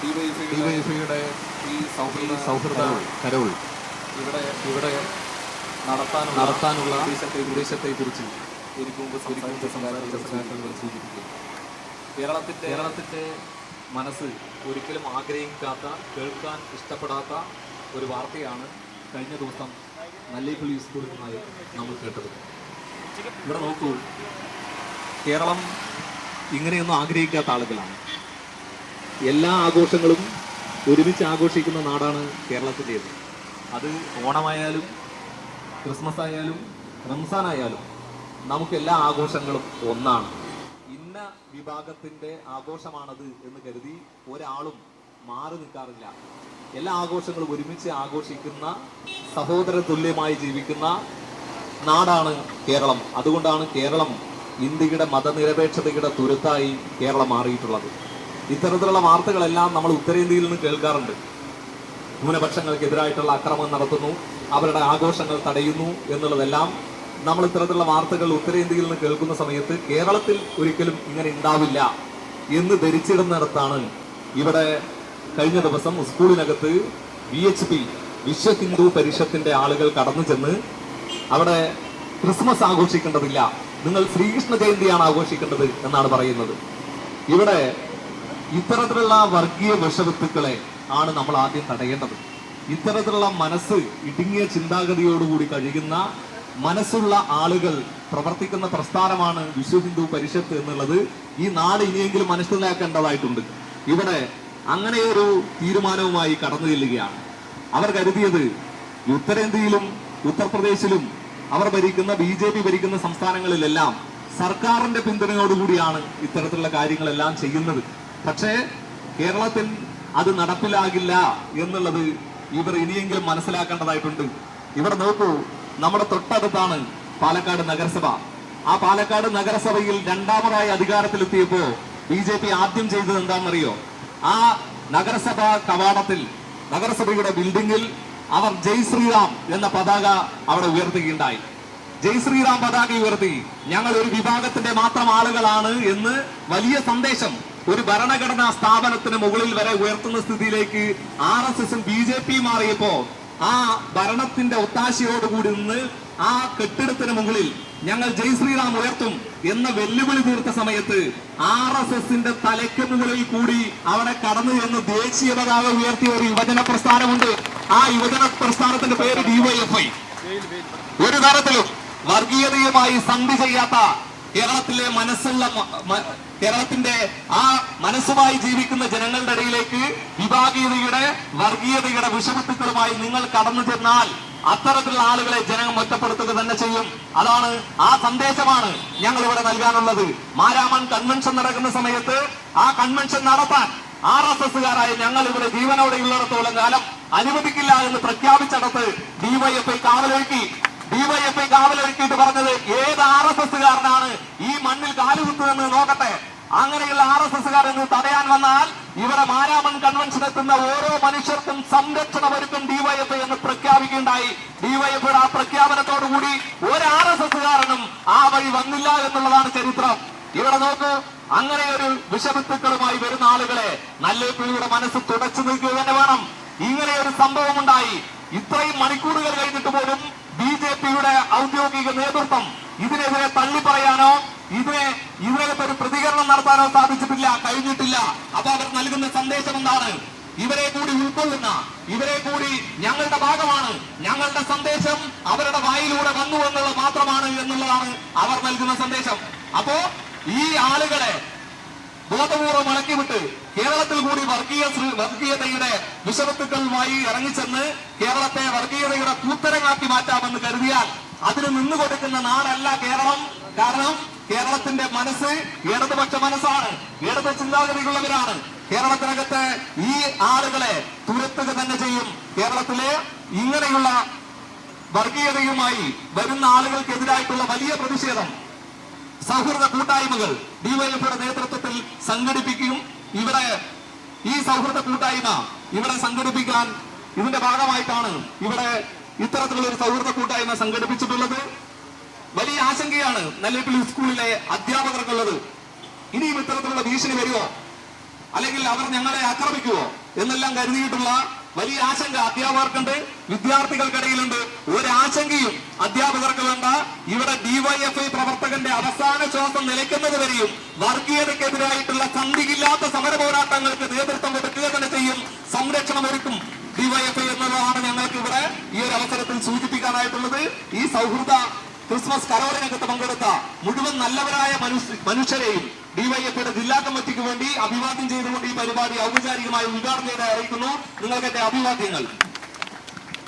ഡിവൈഎഫ്ഐയുടെ ഈ സൗഹൃദ കരോൾ ഇവിടെ നടത്താനുള്ള ഉദ്ദേശത്തെക്കുറിച്ച് സൂചിപ്പിക്കും. കേരളത്തിൻ്റെ മനസ്സ് ഒരിക്കലും ആഗ്രഹിക്കാത്ത, കേൾക്കാൻ ഇഷ്ടപ്പെടാത്ത ഒരു വാർത്തയാണ് കഴിഞ്ഞ ദിവസം നല്ലേപ്പള്ളി സ്കൂളിൽ നിന്നായി നമ്മൾ കേട്ടത്. ഇവിടെ നോക്കൂ, കേരളം ഇങ്ങനെയൊന്നും ആഗ്രഹിക്കാത്ത ആളുകളാണ്. എല്ലാ ആഘോഷങ്ങളും ഒരുമിച്ച് ആഘോഷിക്കുന്ന നാടാണ് കേരളത്തിൻ്റേത്. അത് ഓണമായാലും ക്രിസ്മസ് ആയാലും റംസാനായാലും നമുക്കെല്ലാ ആഘോഷങ്ങളും ഒന്നാണ്. ഇന്ന വിഭാഗത്തിൻ്റെ ആഘോഷമാണത് എന്ന് കരുതി ഒരാളും മാറി നിൽക്കാറില്ല. എല്ലാ ആഘോഷങ്ങളും ഒരുമിച്ച് ആഘോഷിക്കുന്ന, സഹോദര തുല്യമായി ജീവിക്കുന്ന നാടാണ് കേരളം. അതുകൊണ്ടാണ് കേരളം ഇന്ത്യയുടെ മതനിരപേക്ഷതയുടെ തുരുത്തായി കേരളം മാറിയിട്ടുള്ളത്. ഇത്തരത്തിലുള്ള വാർത്തകളെല്ലാം നമ്മൾ ഉത്തരേന്ത്യയിൽ നിന്ന് കേൾക്കാറുണ്ട്. ന്യൂനപക്ഷങ്ങൾക്കെതിരായിട്ടുള്ള അക്രമം നടത്തുന്നു, അവരുടെ ആഘോഷങ്ങൾ തടയുന്നു എന്നുള്ളതെല്ലാം നമ്മൾ ഇത്തരത്തിലുള്ള വാർത്തകൾ ഉത്തരേന്ത്യയിൽ നിന്ന് കേൾക്കുന്ന സമയത്ത് കേരളത്തിൽ ഒരിക്കലും ഇങ്ങനെ ഉണ്ടാവില്ല എന്ന് ധരിച്ചിടുന്നിടത്താണ് ഇവിടെ കഴിഞ്ഞ ദിവസം സ്കൂളിനകത്ത് VHP വിശ്വ ഹിന്ദു പരിഷത്തിന്റെ ആളുകൾ കടന്നു ചെന്ന് അവിടെ ക്രിസ്മസ് ആഘോഷിക്കേണ്ടതില്ല, നിങ്ങൾ ശ്രീകൃഷ്ണ ജയന്തിയാണ് ആഘോഷിക്കേണ്ടത് എന്നാണ് പറയുന്നത്. ഇവിടെ ഇത്തരത്തിലുള്ള വർഗീയ വിഷവിത്തുക്കളെ ആണ് നമ്മൾ ആദ്യം തടയേണ്ടത്. ഇത്തരത്തിലുള്ള മനസ്സ് ഇടുങ്ങിയ ചിന്താഗതിയോടുകൂടി കഴിയുന്ന മനസ്സുള്ള ആളുകൾ പ്രവർത്തിക്കുന്ന പ്രസ്ഥാനമാണ് വിശ്വ ഹിന്ദു പരിഷത്ത് എന്നുള്ളത് ഈ നാട് ഇനിയെങ്കിലും മനസ്സിലാക്കേണ്ടതായിട്ടുണ്ട്. ഇവിടെ അങ്ങനെയൊരു തീരുമാനവുമായി കടന്നു ചെല്ലുകയാണ്. അവർ കരുതിയത് ഉത്തരേന്ത്യയിലും ഉത്തർപ്രദേശിലും അവർ ഭരിക്കുന്ന BJP ഭരിക്കുന്ന സംസ്ഥാനങ്ങളിലെല്ലാം സർക്കാരിന്റെ പിന്തുണയോടുകൂടിയാണ് ഇത്തരത്തിലുള്ള കാര്യങ്ങളെല്ലാം ചെയ്യുന്നത്. പക്ഷേ കേരളത്തിൽ അത് നടപ്പിലാകില്ല എന്നുള്ളത് ഇവർ ഇനിയെങ്കിലും മനസ്സിലാക്കേണ്ടതായിട്ടുണ്ട്. ഇവിടെ നോക്കൂ, നമ്മുടെ തൊട്ടടുത്താണ് പാലക്കാട് നഗരസഭ. ആ പാലക്കാട് നഗരസഭയിൽ രണ്ടാമതായി അധികാരത്തിലെത്തിയപ്പോ BJP ആദ്യം ചെയ്തത് എന്താണെന്നറിയോ? ആ നഗരസഭ കവാടത്തിൽ, നഗരസഭയുടെ ബിൽഡിംഗിൽ അവർ ജയ് ശ്രീറാം എന്ന പതാക അവിടെ ഉയർത്തുകയുണ്ടായി. ജയ് ശ്രീറാം പതാക ഉയർത്തി ഞങ്ങൾ ഒരു വിഭാഗത്തിന്റെ മാത്രം ആളുകളാണ് എന്ന് വലിയ സന്ദേശം ഒരു ഭരണഘടനാ സ്ഥാപനത്തിന് മുകളിൽ വരെ ഉയർത്തുന്ന സ്ഥിതിയിലേക്ക് RSSും BJP മാറിയപ്പോ ആ ഭരണത്തിന്റെ ഒത്താശയോടുകൂടി നിന്ന് ആ കെട്ടിടത്തിന് മുകളിൽ ഞങ്ങൾ ജയ് ശ്രീറാം ഉയർത്തും എന്ന വെല്ലുവിളി തീർത്ത സമയത്ത് RSSന്റെ തലയ്ക്ക് മുകളിൽ കൂടി അവിടെ കടന്നു എന്ന് ദേശീയ പതാക ഉയർത്തിയ ഒരു യുവജന പ്രസ്ഥാനമുണ്ട്. ആ യുവജന പ്രസ്ഥാനത്തിന്റെ പേര് DYFI. ഒരു തരത്തിലും വർഗീയതയുമായി സന്ധി ചെയ്യാത്ത കേരളത്തിലെ കേരളത്തിന്റെ ആ മനസ്സുമായി ജീവിക്കുന്ന ജനങ്ങളുടെ ഇടയിലേക്ക് വിഭാഗീയതയുടെ, വർഗീയതയുടെ വിഷമത്തുക്കളുമായി നിങ്ങൾ കടന്നു ചെന്നാൽ അത്തരത്തിലുള്ള ആളുകളെ ജനങ്ങൾ ഒറ്റപ്പെടുത്തുക തന്നെ ചെയ്യും. അതാണ്, ആ സന്ദേശമാണ് ഞങ്ങൾ ഇവിടെ നൽകാനുള്ളത്. മാരാമൺ കൺവെൻഷൻ നടക്കുന്ന സമയത്ത് ആ കൺവെൻഷൻ നടത്താൻ RSSകാരായ ഞങ്ങൾ ഇവിടെ ജീവനോടെയുള്ളിടത്തോളം കാലം അനുവദിക്കില്ല എന്ന് പ്രഖ്യാപിച്ചിടത്ത് DYFI കാവലൊരുക്കിയിട്ട് പറഞ്ഞത് ഏത് RSSകാരനാണ് ഈ മണ്ണിൽ കാലുകുത്തുമെന്ന് നോക്കട്ടെ. അങ്ങനെയുള്ള RSSകാരെന്ന് തടയാൻ വന്നാൽ ഇവിടെ മാരാമൺ കൺവെൻഷൻ എത്തുന്ന ഓരോ മനുഷ്യർക്കും സംരക്ഷണം ഒരുക്കും DYFI എന്ന് പ്രഖ്യാപിക്കുകയുണ്ടായി. DYFIയുടെ ആ പ്രഖ്യാപനത്തോടുകൂടി ഒരു RSSകാരനും ആ വഴി വന്നില്ല എന്നുള്ളതാണ് ചരിത്രം. ഇവിടെ നോക്കൂ, അങ്ങനെ ഒരു വിഷവിത്തുക്കളുമായി വരുന്ന ആളുകളെ നല്ലേപ്പള്ളിയുടെ മനസ്സ് തുടച്ചു നിൽക്കുക തന്നെ വേണം. ഇങ്ങനെ ഒരു സംഭവം ഉണ്ടായി. ഇത്രയും മണിക്കൂറുകൾ കഴിഞ്ഞിട്ട് പോലും BJPയുടെ ഔദ്യോഗിക നേതൃത്വം ഇതിനെതിരെ തള്ളിപ്പറയാനോ ഇതിനകത്ത് ഒരു പ്രതികരണം നടത്താനോ കഴിഞ്ഞിട്ടില്ല. അപ്പൊ അവർ നൽകുന്ന സന്ദേശം എന്താണ്? ഇവരെ കൂടി ഉൾക്കൊള്ളുന്ന, ഇവരെ കൂടി ഞങ്ങളുടെ ഭാഗമാണ്, ഞങ്ങളുടെ സന്ദേശം അവരുടെ വായിലൂടെ വന്നു എന്നുള്ളത് മാത്രമാണ് എന്നുള്ളതാണ് അവർ നൽകുന്ന സന്ദേശം. അപ്പോ ഈ ആളുകളെ ബോധപൂർവം ഇളക്കിവിട്ട് കേരളത്തിൽ കൂടി വർഗീയതയുടെ വിഷവത്തുക്കളുമായി ഇറങ്ങിച്ചെന്ന് കേരളത്തെ വർഗീയതയുടെ കൂത്തരങ്ങാക്കി മാറ്റാമെന്ന് കരുതിയാൽ അതിന് നിന്നുകൊടുക്കുന്ന നാടല്ല കേരളം. കാരണം കേരളത്തിന്റെ മനസ്സ് ഇടതുപക്ഷ മനസ്സാണ്, ഇടത് ചിന്താഗതികളുള്ളവരാണ്. കേരളത്തിനകത്ത് ഈ ആളുകളെ തുരത്തുക തന്നെ ചെയ്യും. കേരളത്തിലെ ഇങ്ങനെയുള്ള വർഗീയതയുമായി വരുന്ന ആളുകൾക്കെതിരായിട്ടുള്ള വലിയ പ്രതിഷേധം സൗഹൃദ കൂട്ടായ്മകൾ DYFIയുടെ നേതൃത്വത്തിൽ സംഘടിപ്പിക്കും. ഇവിടെ ഈ സൗഹൃദ കൂട്ടായ്മ ഇവിടെ സംഘടിപ്പിക്കാൻ ഇതിന്റെ ഭാഗമായിട്ടാണ് ഇവിടെ ഇത്തരത്തിലുള്ള ഒരു സൗഹൃദ കൂട്ടായ്മ സംഘടിപ്പിച്ചിട്ടുള്ളത്. വലിയ ആശങ്കയാണ് നല്ലേപ്പള്ളി സ്കൂളിലെ അധ്യാപകർക്കുള്ളത്. ഇനിയും ഇത്തരത്തിലുള്ള ഭീഷണി വരുമോ? അല്ലെങ്കിൽ അവർ ഞങ്ങളെ ആക്രമിക്കുമോ എന്നെല്ലാം കരുതിയിട്ടുള്ള വലിയ ആശങ്ക അധ്യാപകർക്കുണ്ട്, വിദ്യാർത്ഥികൾക്കിടയിലുണ്ട്. ഒരാശങ്കയും അധ്യാപകർക്ക് വേണ്ട. ഇവിടെ ഡിവൈഎഫ്ഐ പ്രവർത്തകന്റെ അവസാന ശ്വാസം നിലയ്ക്കുന്നത് വരെയും വർഗീയതയ്ക്കെതിരായിട്ടുള്ള സന്ധിയില്ലാത്ത സമര പോരാട്ടങ്ങൾക്ക് നേതൃത്വം കൊടുക്കുക തന്നെ ചെയ്യും, സംരക്ഷണം ഒരുക്കും ഡിവൈഎഫ്ഐ എന്നുള്ളതാണ് ഞങ്ങൾക്ക് ഇവിടെ ഈ ഒരു അവസരത്തിൽ സൂചിപ്പിക്കാനായിട്ടുള്ളത്. ഈ സൗഹൃദ ക്രിസ്മസ് കരോളിനകത്ത് പങ്കെടുത്ത മുഴുവൻ നല്ലവരായ മനുഷ്യരെയും ഡിവൈഎഫ്ഐയുടെ ജില്ലാ കമ്മിറ്റിക്ക് വേണ്ടി അഭിവാദ്യം ചെയ്തുകൊണ്ട് ഈ പരിപാടി ഔപചാരികമായി ഉദ്ഘാടനം ചെയ്ത് അറിയിക്കുന്നു. നിങ്ങൾക്ക് എന്റെ അഭിവാദ്യങ്ങൾ.